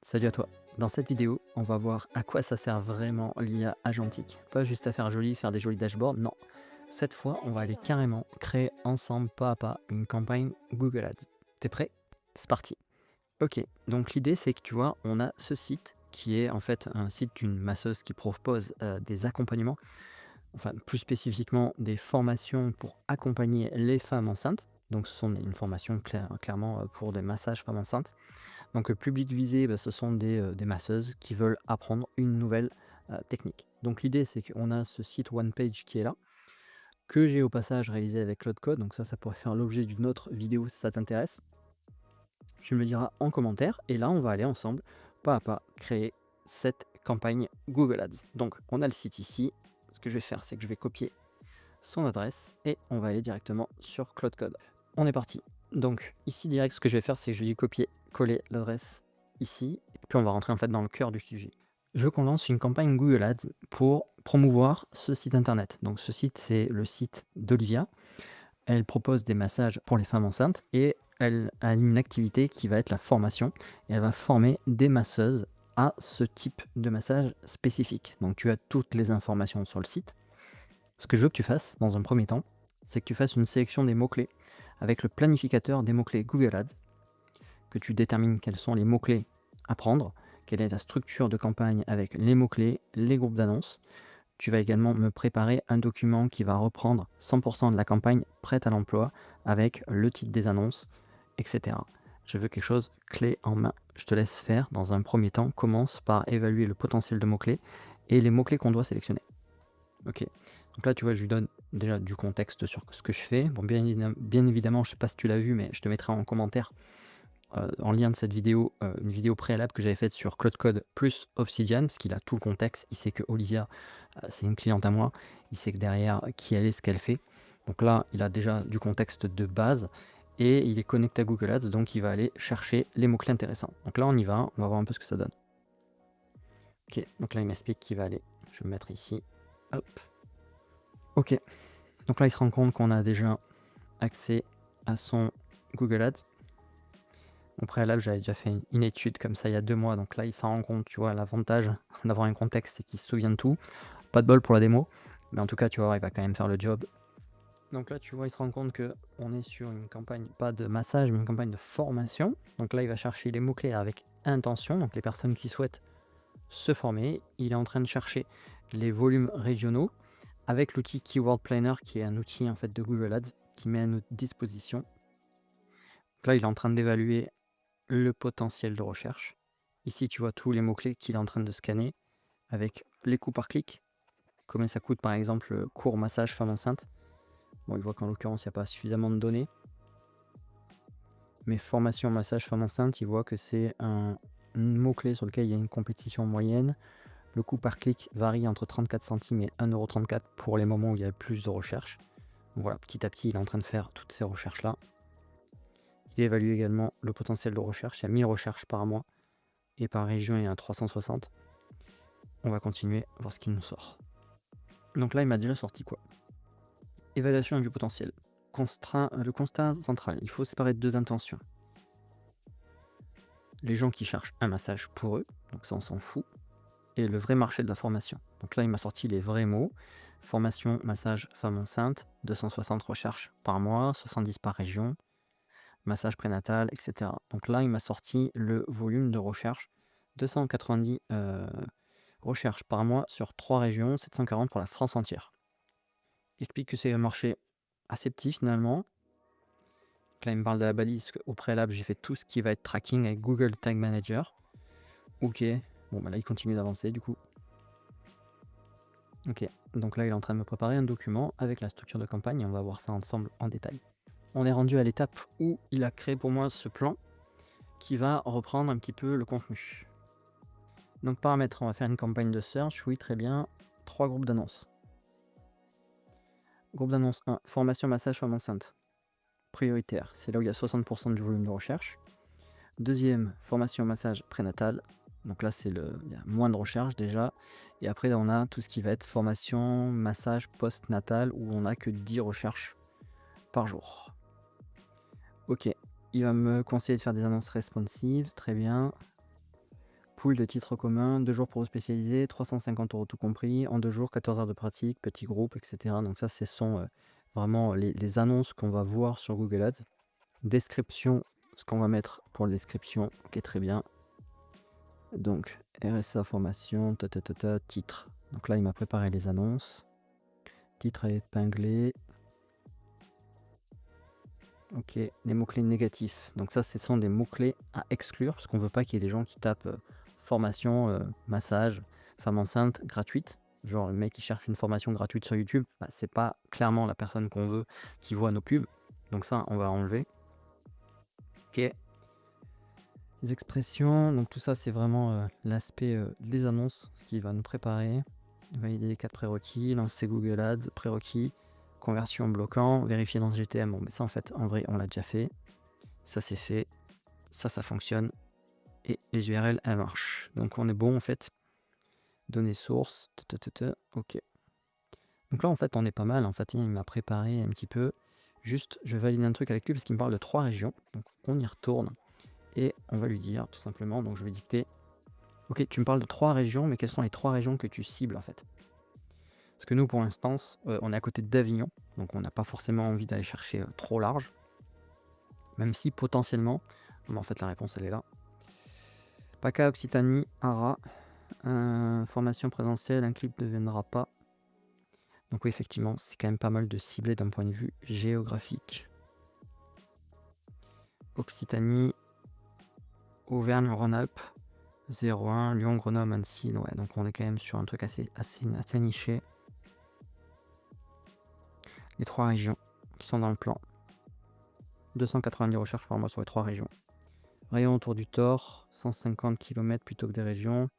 Salut à toi. Dans cette vidéo, on va voir à quoi ça sert vraiment l'IA agentique. Pas juste à faire joli, faire des jolis dashboards, non. Cette fois, on va aller carrément créer ensemble, pas à pas, une campagne Google Ads. T'es prêt? C'est parti. Ok, donc l'idée c'est que tu vois, on a ce site qui est en fait un site d'une masseuse qui propose des accompagnements, enfin plus spécifiquement des formations pour accompagner les femmes enceintes. Donc ce sont une formation clairement pour des massages femmes enceintes. Donc le public visé, bah, ce sont des masseuses qui veulent apprendre une nouvelle, technique. Donc l'idée, c'est qu'on a ce site one page qui est là, que j'ai au passage réalisé avec Claude Code, donc ça pourrait faire l'objet d'une autre vidéo si ça t'intéresse. Tu me le diras en commentaire et là, on va aller ensemble, pas à pas, créer cette campagne Google Ads. Donc on a le site ici. Ce que je vais faire, c'est que je vais copier son adresse et on va aller directement sur Claude Code. On est parti. Donc ici direct, ce que je vais faire, c'est que je vais copier, coller l'adresse ici, et puis on va rentrer en fait dans le cœur du sujet. Je veux qu'on lance une campagne Google Ads pour promouvoir ce site internet. Donc ce site, c'est le site d'Olivia. Elle propose des massages pour les femmes enceintes et elle a une activité qui va être la formation. Et elle va former des masseuses à ce type de massage spécifique. Donc tu as toutes les informations sur le site. Ce que je veux que tu fasses dans un premier temps, c'est que tu fasses une sélection des mots-clés avec le planificateur des mots-clés Google Ads, que tu détermines quels sont les mots-clés à prendre, quelle est la structure de campagne avec les mots-clés, les groupes d'annonces. Tu vas également me préparer un document qui va reprendre 100% de la campagne prête à l'emploi avec le titre des annonces, etc. Je veux quelque chose clé en main. Je te laisse faire dans un premier temps. Commence par évaluer le potentiel de mots-clés et les mots-clés qu'on doit sélectionner. Ok. Donc là, tu vois, je lui donne déjà du contexte sur ce que je fais. Bon, bien évidemment, je sais pas si tu l'as vu, mais je te mettrai en commentaire, en lien de cette vidéo, une vidéo préalable que j'avais faite sur Cloud Code plus Obsidian, parce qu'il a tout le contexte. Il sait que Olivia, c'est une cliente à moi. Il sait que derrière, qui elle est, ce qu'elle fait. Donc là, il a déjà du contexte de base et il est connecté à Google Ads, donc il va aller chercher les mots-clés intéressants. Donc là, on y va, on va voir un peu ce que ça donne. Ok, donc là, il m'explique qu'il va aller. Je vais me mettre ici. Hop. Ok. Donc là, il se rend compte qu'on a déjà accès à son Google Ads. Au préalable, j'avais déjà fait une étude comme ça il y a 2 mois. Donc là, il s'en rend compte, tu vois, l'avantage d'avoir un contexte, c'est qu'il se souvient de tout. Pas de bol pour la démo, mais en tout cas, tu vois, il va quand même faire le job. Donc là, tu vois, il se rend compte qu'on est sur une campagne, pas de massage, mais une campagne de formation. Donc là, il va chercher les mots-clés avec intention, donc les personnes qui souhaitent se former. Il est en train de chercher les volumes régionaux avec l'outil Keyword Planner, qui est un outil en fait de Google Ads qui met à notre disposition. Donc là, il est en train d'évaluer le potentiel de recherche. Ici, tu vois tous les mots-clés qu'il est en train de scanner avec les coûts par clic. Combien ça coûte, par exemple, court massage femme enceinte. Bon, il voit qu'en l'occurrence, il n'y a pas suffisamment de données. Mais formation massage femme enceinte, il voit que c'est un mot-clé sur lequel il y a une compétition moyenne. Le coût par clic varie entre 34 centimes et 1,34 € pour les moments où il y a plus de recherches. Donc voilà, petit à petit, il est en train de faire toutes ces recherches-là. Il évalue également le potentiel de recherche. Il y a 1000 recherches par mois et par région, il y en a 360. On va continuer, voir ce qu'il nous sort. Donc là, il m'a déjà sorti quoi? Évaluation du potentiel. Le constat central, il faut séparer 2 intentions. Les gens qui cherchent un massage pour eux, donc ça on s'en fout, et le vrai marché de la formation. Donc là, il m'a sorti les vrais mots. Formation, massage, femme enceinte, 260 recherches par mois, 70 par région, massage prénatal, etc. Donc là, il m'a sorti le volume de recherche, 290 recherches par mois sur 3 régions, 740 pour la France entière. Il explique que c'est un marché assez petit finalement. Donc là, il me parle de la balise. Au préalable, j'ai fait tout ce qui va être tracking avec Google Tag Manager. Ok, bon, bah là, il continue d'avancer du coup. Ok, donc là, il est en train de me préparer un document avec la structure de campagne et on va voir ça ensemble en détail. On est rendu à l'étape où il a créé pour moi ce plan qui va reprendre un petit peu le contenu. Donc paramètres, on va faire une campagne de search, oui très bien, 3 groupes d'annonces. Groupe d'annonces 1, formation massage femme enceinte. Prioritaire, c'est là où il y a 60% du volume de recherche. Deuxième, formation massage prénatal. Donc là, il y a moins de recherche déjà. Et après, on a tout ce qui va être formation massage post-natal où on n'a que 10 recherches par jour. Ok, il va me conseiller de faire des annonces responsives, très bien. pool de titres communs, 2 jours pour vous spécialiser, 350 € tout compris, en 2 jours, 14 heures de pratique, petit groupe, etc. Donc ça, ce sont vraiment les annonces qu'on va voir sur Google Ads. Description, ce qu'on va mettre pour la description, ok, très bien. Donc, RSA formation, titre. Donc là, il m'a préparé les annonces. Titre à épingler. Ok, les mots-clés négatifs. Donc ça, ce sont des mots-clés à exclure, parce qu'on ne veut pas qu'il y ait des gens qui tapent formation, massage, femme enceinte, gratuite. Genre le mec qui cherche une formation gratuite sur YouTube, bah, c'est pas clairement la personne qu'on veut qui voit nos pubs. Donc ça, on va enlever. Ok. Les expressions, donc tout ça, c'est vraiment l'aspect des annonces, ce qui va nous préparer. Valider les 4 prérequis, lancer Google Ads, prérequis, conversion bloquant, vérifier dans GTM. Bon, mais ça, en fait, en vrai, on l'a déjà fait. Ça, c'est fait. Ça fonctionne. Et les URL, elles marchent. Donc, on est bon, en fait. Données sources. Ok. Donc là, en fait, on est pas mal. En fait, il m'a préparé un petit peu. Juste, je valide un truc avec lui parce qu'il me parle de 3 régions. Donc, on y retourne. Et on va lui dire, tout simplement, donc je vais dicter. Ok, tu me parles de 3 régions, mais quelles sont les 3 régions que tu cibles, en fait? Parce que nous, pour l'instant, on est à côté d'Avignon. Donc, on n'a pas forcément envie d'aller chercher trop large. Même si, potentiellement... Mais en fait, la réponse, elle est là. PACA, Occitanie, ARA. Formation présentielle, un clip ne viendra pas. Donc oui, effectivement, c'est quand même pas mal de cibler d'un point de vue géographique. Occitanie, Auvergne-Rhône-Alpes, 01, Lyon, Grenoble, Annecy. Ouais, donc on est quand même sur un truc assez niché. Les 3 régions qui sont dans le plan. 290 recherches par mois sur les 3 régions. Rayon autour du Thor, 150 km plutôt que des régions.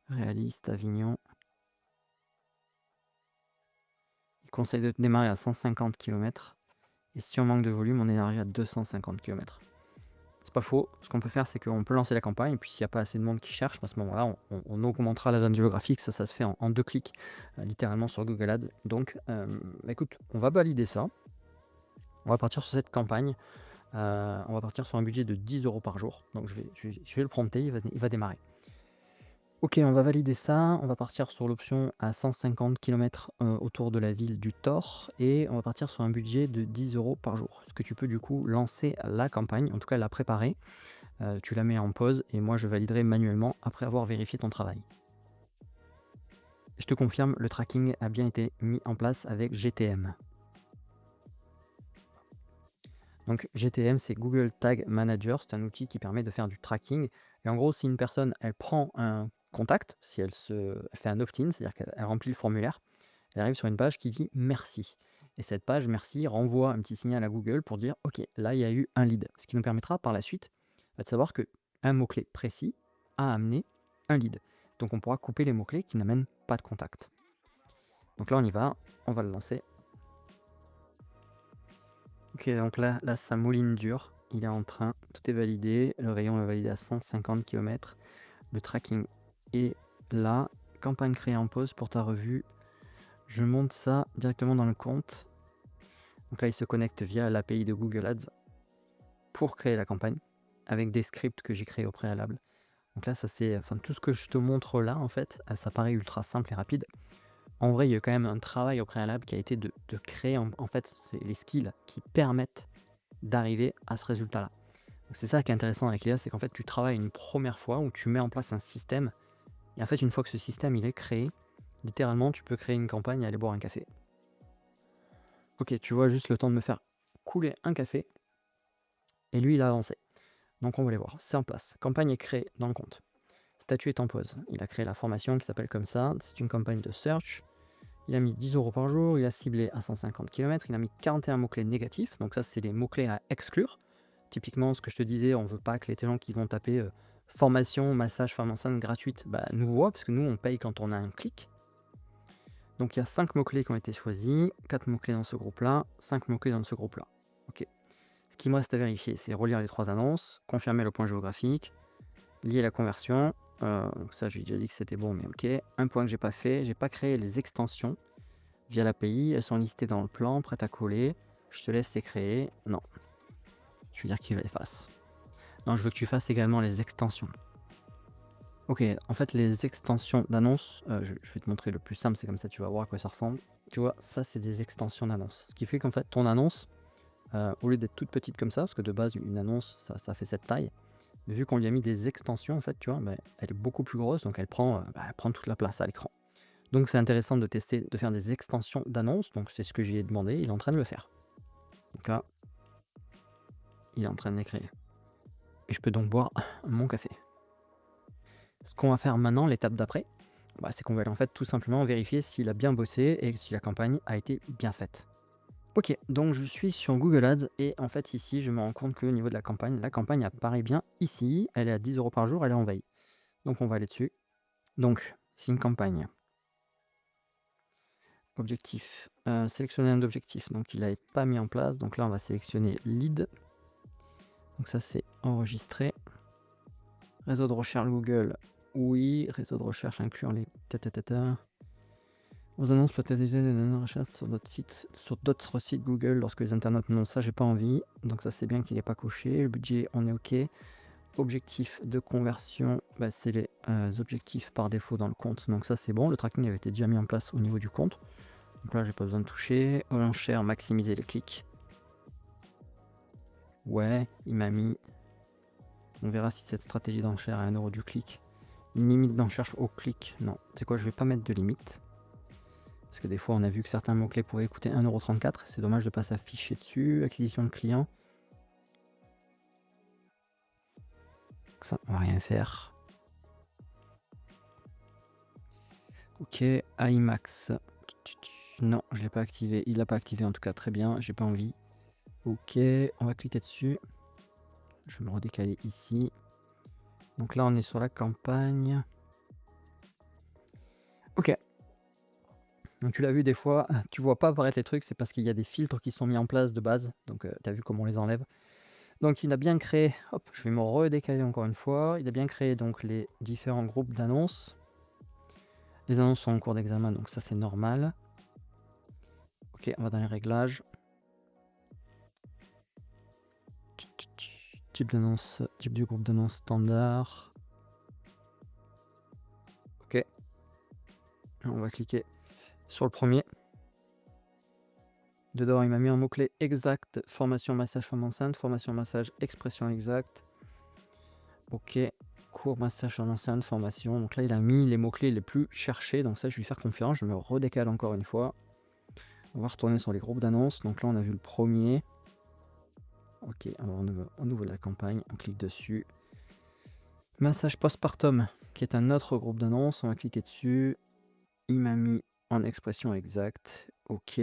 Réaliste, Avignon. Il conseille de démarrer à 150 km. Et si on manque de volume, on élargit à 250 km. C'est pas faux. Ce qu'on peut faire, c'est qu'on peut lancer la campagne. Et puis s'il n'y a pas assez de monde qui cherche, à ce moment-là, on augmentera la zone géographique. Ça se fait en 2 clics, littéralement sur Google Ads. Donc, écoute, on va valider ça. On va partir sur cette campagne. On va partir sur un budget de 10 € par jour. Donc je vais le prompter, il va démarrer. Ok, on va valider ça. On va partir sur l'option à 150 km autour de la ville du Thor. Et on va partir sur un budget de 10 € par jour. Ce que tu peux du coup lancer la campagne, en tout cas la préparer. Tu la mets en pause et moi je validerai manuellement après avoir vérifié ton travail. Je te confirme, le tracking a bien été mis en place avec GTM. Donc GTM, c'est Google Tag Manager, c'est un outil qui permet de faire du tracking. Et en gros, si une personne, elle prend un contact, si elle fait un opt-in, c'est-à-dire qu'elle remplit le formulaire, elle arrive sur une page qui dit merci. Et cette page merci renvoie un petit signal à Google pour dire ok, là il y a eu un lead. Ce qui nous permettra par la suite de savoir qu'un mot-clé précis a amené un lead. Donc on pourra couper les mots-clés qui n'amènent pas de contact. Donc là on y va, on va le lancer. Ok, donc là ça mouline dur, il est en train, tout est validé, le rayon est validé à 150 km, le tracking est là, campagne créée en pause pour ta revue, je monte ça directement dans le compte, donc là il se connecte via l'API de Google Ads pour créer la campagne, avec des scripts que j'ai créés au préalable. Donc là ça c'est, enfin tout ce que je te montre là en fait, ça paraît ultra simple et rapide. En vrai, il y a quand même un travail au préalable qui a été de créer en fait les skills qui permettent d'arriver à ce résultat-là. C'est ça qui est intéressant avec l'IA, c'est qu'en fait tu travailles une première fois où tu mets en place un système, et en fait une fois que ce système il est créé, littéralement tu peux créer une campagne et aller boire un café. Ok, tu vois juste le temps de me faire couler un café, et lui il a avancé. Donc on va aller voir, c'est en place, campagne est créée dans le compte. Statut est en pause, il a créé la formation qui s'appelle comme ça, c'est une campagne de search. Il a mis 10 € par jour, il a ciblé à 150 km, il a mis 41 mots-clés négatifs, donc ça c'est les mots-clés à exclure. Typiquement ce que je te disais, on veut pas que les gens qui vont taper formation, massage, femme enceinte gratuite, nous voient, parce que nous on paye quand on a un clic. Donc il y a 5 mots-clés qui ont été choisis, 4 mots-clés dans ce groupe-là, 5 mots-clés dans ce groupe-là. Ok. Ce qui me reste à vérifier, c'est relire les 3 annonces, confirmer le point géographique, lier la conversion. Donc ça j'ai déjà dit que c'était bon, mais ok. Un point que j'ai pas fait, j'ai pas créé les extensions via l'API, elles sont listées dans le plan, prêtes à coller. Je te laisse les créer. Non. Je veux dire qu'il les fasse. Non, je veux que tu fasses également les extensions. OK, en fait, les extensions d'annonces, je vais te montrer le plus simple, c'est comme ça tu vas voir à quoi ça ressemble. Tu vois, ça, c'est des extensions d'annonces. Ce qui fait qu'en fait, ton annonce, au lieu d'être toute petite comme ça, parce que de base, une annonce, ça fait cette taille, vu qu'on lui a mis des extensions, en fait, tu vois, bah, elle est beaucoup plus grosse, donc elle prend toute la place à l'écran. Donc c'est intéressant de tester, de faire des extensions d'annonces, donc c'est ce que j'ai demandé, il est en train de le faire. Donc là, il est en train de les créer et je peux donc boire mon café. Ce qu'on va faire maintenant, l'étape d'après, bah, c'est qu'on va aller en fait tout simplement vérifier s'il a bien bossé et si la campagne a été bien faite. OK, donc je suis sur Google Ads et en fait ici, je me rends compte qu'au niveau de la campagne apparaît bien ici, elle est à 10 € par jour, elle est en veille. Donc on va aller dessus. Donc, c'est une campagne. Objectif, sélectionner un objectif, donc il n'avait pas mis en place, donc là on va sélectionner lead. Donc ça c'est enregistré. Réseau de recherche Google, oui. Réseau de recherche incluant les ta. Vos annonces peuvent être utilisées dans la recherche sur d'autres sites Google lorsque les internautes non, ça j'ai pas envie. Donc ça c'est bien qu'il n'est pas coché. Le budget on est OK. Objectif de conversion, bah, c'est les objectifs par défaut dans le compte. Donc ça c'est bon. Le tracking avait été déjà mis en place au niveau du compte. Donc là j'ai pas besoin de toucher. Aux enchères, maximiser les clics. Ouais, il m'a mis. On verra si cette stratégie d'enchère est 1 € du clic. Une limite d'enchère au clic. Non, c'est quoi, je vais pas mettre de limite. Parce que des fois, on a vu que certains mots-clés pourraient coûter 1,34 €. C'est dommage de ne pas s'afficher dessus. Acquisition de clients. Ça, on va rien faire. Ok, IMAX. Non, je ne l'ai pas activé. Il l'a pas activé en tout cas, très bien. J'ai pas envie. Ok, on va cliquer dessus. Je vais me redécaler ici. Donc là, on est sur la campagne. Ok. Donc tu l'as vu des fois, tu vois pas apparaître les trucs, c'est parce qu'il y a des filtres qui sont mis en place de base. Donc tu as vu comment on les enlève. Donc il a bien créé, hop, je vais me redécaler encore une fois. Il a bien créé donc les différents groupes d'annonces. Les annonces sont en cours d'examen, donc ça c'est normal. Ok, on va dans les réglages. Type d'annonce, type du groupe d'annonce standard. Ok. On va cliquer sur le premier. Dedans, il m'a mis un mot-clé exact, formation massage femme enceinte, formation massage expression exacte. Ok, cours massage femme enceinte, formation. Donc là, il a mis les mots-clés les plus cherchés. Donc ça, je vais lui faire confiance. Je me redécale encore une fois. On va retourner sur les groupes d'annonces. Donc là, on a vu le premier. Ok, alors on ouvre la campagne. On clique dessus. Massage postpartum, qui est un autre groupe d'annonces. On va cliquer dessus. Il m'a mis en expression exacte. Ok.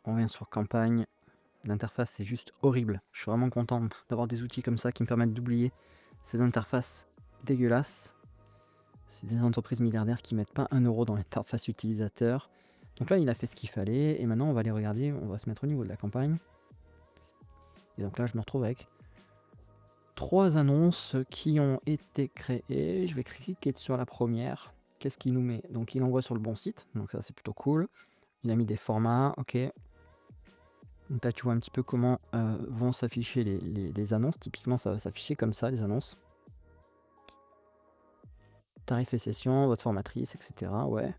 On vient sur campagne. L'interface est juste horrible. Je suis vraiment content d'avoir des outils comme ça qui me permettent d'oublier ces interfaces dégueulasses. C'est des entreprises milliardaires qui mettent pas 1 € dans l'interface utilisateur. Donc là, il a fait ce qu'il fallait. Et maintenant, on va aller regarder. On va se mettre au niveau de la campagne. Et donc là, je me retrouve avec 3 annonces qui ont été créées. Je vais cliquer sur la première. Qu'est-ce qu'il nous met? Donc, il envoie sur le bon site. Donc ça, c'est plutôt cool. Il a mis des formats. Ok. Donc là, tu vois un petit peu comment vont s'afficher les annonces. Typiquement, ça va s'afficher comme ça, les annonces. Tarif et session, votre formatrice, etc. Ouais.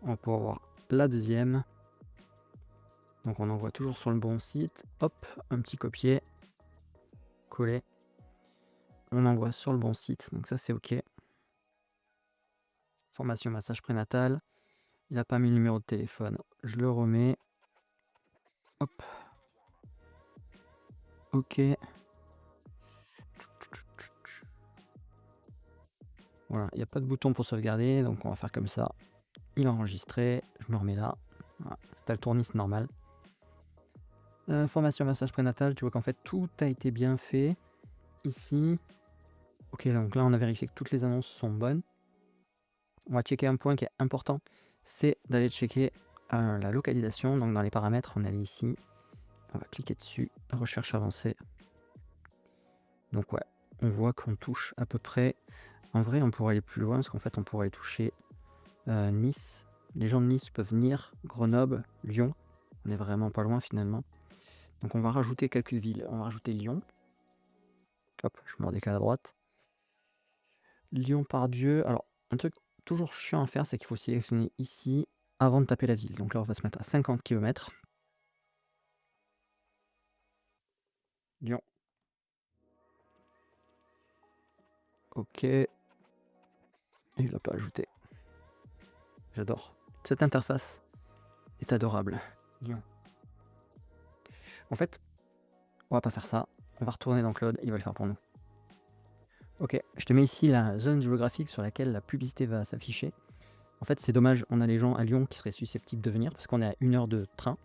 On va pouvoir voir la deuxième. Donc on envoie toujours sur le bon site. Hop, un petit copier. Coller. On envoie sur le bon site. Donc ça, c'est OK. Formation massage prénatal. Il n'a pas mis le numéro de téléphone. Je le remets. Hop. OK. Voilà, il n'y a pas de bouton pour sauvegarder, donc on va faire comme ça. Il est enregistré, je me remets là. Voilà, c'est le tournis normal. Formation massage prénatal, tu vois qu'en fait tout a été bien fait ici. Ok, donc là on a vérifié que toutes les annonces sont bonnes. On va checker un point qui est important, c'est d'aller checker la localisation. Donc dans les paramètres, on est allé ici. On va cliquer dessus, recherche avancée. Donc ouais, on voit qu'on touche à peu près. En vrai, on pourrait aller plus loin parce qu'en fait, on pourrait aller toucher Nice. Les gens de Nice peuvent venir, Grenoble, Lyon. On est vraiment pas loin finalement. Donc on va rajouter quelques villes. On va rajouter Lyon. Hop, je me redécale à droite. Lyon-Part-Dieu, alors un truc toujours chiant à faire, c'est qu'il faut sélectionner ici avant de taper la ville. Donc là, on va se mettre à 50 km. Lyon, OK. Et il l'a pas ajouté. J'adore. Cette interface est adorable. Lyon. En fait, on va pas faire ça. On va retourner dans Claude, il va le faire pour nous. OK, je te mets ici la zone géographique sur laquelle la publicité va s'afficher. En fait, c'est dommage, on a les gens à Lyon qui seraient susceptibles de venir parce qu'on est à 1 heure de train.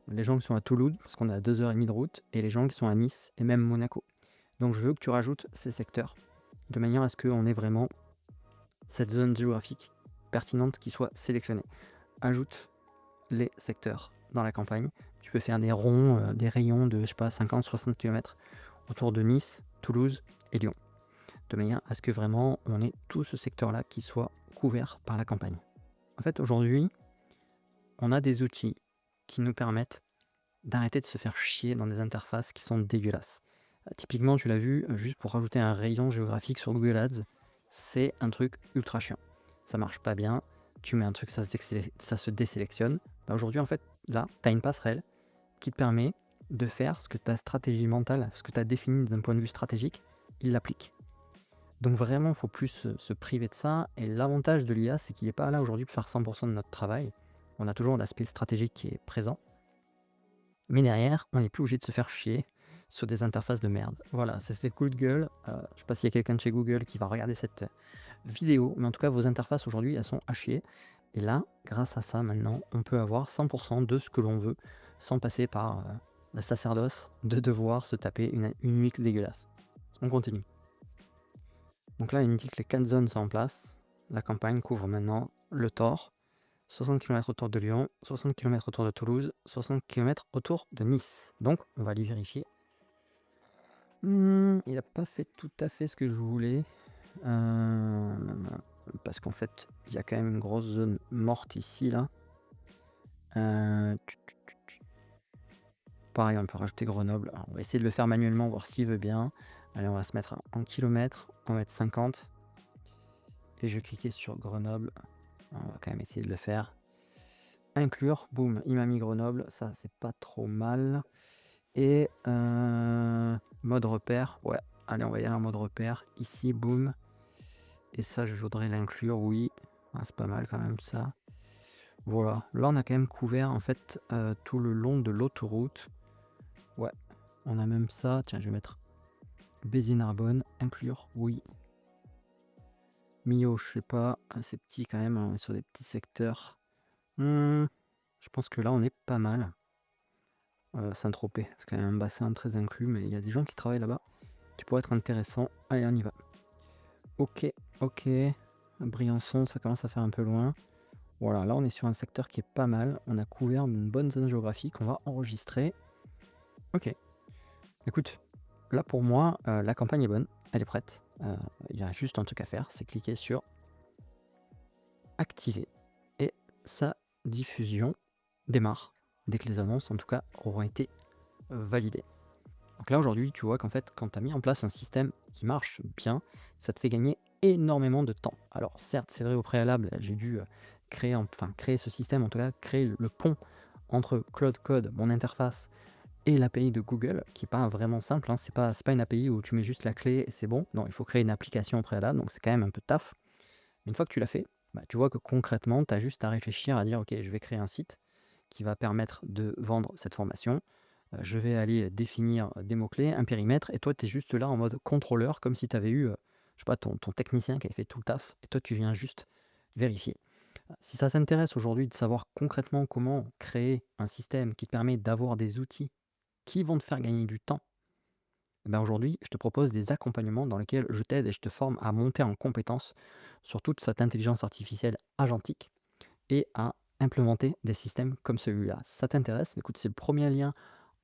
Les gens qui sont à Toulouse parce qu'on est à 2h30 de route et les gens qui sont à Nice et même Monaco. Donc je veux que tu rajoutes ces secteurs de manière à ce qu'on ait vraiment cette zone géographique pertinente qui soit sélectionnée. Ajoute les secteurs dans la campagne. Tu peux faire des ronds, des rayons de, je sais pas, 50-60 km autour de Nice, Toulouse et Lyon. De manière à ce que vraiment on ait tout ce secteur-là qui soit couvert par la campagne. En fait, aujourd'hui, on a des outils qui nous permettent d'arrêter de se faire chier dans des interfaces qui sont dégueulasses. Typiquement, tu l'as vu, juste pour rajouter un rayon géographique sur Google Ads, c'est un truc ultra chiant. Ça marche pas bien, tu mets un truc, ça se désélectionne. Bah, aujourd'hui, en fait, là, tu as une passerelle qui te permet de faire ce que ta stratégie mentale, ce que tu as défini d'un point de vue stratégique, il l'applique. Donc vraiment, il faut plus se priver de ça. Et l'avantage de l'IA, c'est qu'il n'est pas là aujourd'hui pour faire 100% de notre travail. On a toujours l'aspect stratégique qui est présent. Mais derrière, on n'est plus obligé de se faire chier sur des interfaces de merde. Voilà, c'est coup de gueule. Je ne sais pas s'il y a quelqu'un de chez Google qui va regarder cette vidéo, mais en tout cas, vos interfaces aujourd'hui, elles sont à chier. Et là, grâce à ça, maintenant, on peut avoir 100% de ce que l'on veut, sans passer par la sacerdoce de devoir se taper une UX dégueulasse. On continue. Donc là, il me dit que les 4 zones sont en place. La campagne couvre maintenant le Thor, 60 km autour de Lyon, 60 km autour de Toulouse, 60 km autour de Nice. Donc, on va aller vérifier. Il n'a pas fait tout à fait ce que je voulais. Parce qu'en fait, il y a quand même une grosse zone morte ici, là. Pareil, on peut rajouter Grenoble. Alors, on va essayer de le faire manuellement, voir s'il veut bien. Allez, on va se mettre en kilomètres. On va mettre 50. Et je vais cliquer sur Grenoble. On va quand même essayer de le faire. Inclure, boum, il m'a mis Grenoble. Ça, c'est pas trop mal. Et mode repère. Ouais, allez, on va y aller en mode repère. Ici, boum. Et ça, je voudrais l'inclure, oui. Ah, c'est pas mal quand même, ça. Voilà, là, on a quand même couvert, en fait, tout le long de l'autoroute. Ouais, on a même ça. Tiens, je vais mettre Béziers-Narbonne, inclure, oui. Millau, je sais pas, c'est petit quand même, on est sur des petits secteurs. Je pense que là, on est pas mal. Saint-Tropez, c'est quand même un bassin très inclus, mais il y a des gens qui travaillent là-bas. Tu pourrais être intéressant. Allez, on y va. Ok, ok. Briançon, ça commence à faire un peu loin. Voilà, là, on est sur un secteur qui est pas mal. On a couvert une bonne zone géographique. On va enregistrer. Ok. Écoute, là, pour moi, la campagne est bonne. Elle est prête. Il y a juste un truc à faire, c'est cliquer sur activer. Et sa diffusion démarre dès que les annonces, en tout cas, auront été validées. Donc là, aujourd'hui, tu vois qu'en fait, quand tu as mis en place un système qui marche bien, ça te fait gagner énormément de temps. Alors, certes, c'est vrai, au préalable, j'ai dû créer ce système, en tout cas, créer le pont entre Cloud Code, mon interface, et l'API de Google, qui n'est pas vraiment simple. Hein. C'est pas une API où tu mets juste la clé et c'est bon. Non, il faut créer une application au préalable, donc c'est quand même un peu taf. Mais une fois que tu l'as fait, bah, tu vois que concrètement, tu as juste à réfléchir à dire, ok, je vais créer un site qui va permettre de vendre cette formation. Je vais aller définir des mots-clés, un périmètre, et toi, tu es juste là en mode contrôleur, comme si tu avais eu, je sais pas, ton technicien qui avait fait tout le taf, et toi, tu viens juste vérifier. Si ça t'intéresse aujourd'hui de savoir concrètement comment créer un système qui te permet d'avoir des outils qui vont te faire gagner du temps, eh ben aujourd'hui, je te propose des accompagnements dans lesquels je t'aide et je te forme à monter en compétence sur toute cette intelligence artificielle agentique et à implémenter des systèmes comme celui-là. Si ça t'intéresse, écoute, c'est le premier lien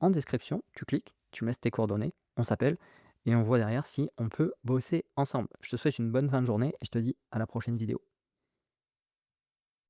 en description. Tu cliques, tu mets tes coordonnées, on s'appelle et on voit derrière si on peut bosser ensemble. Je te souhaite une bonne fin de journée et je te dis à la prochaine vidéo.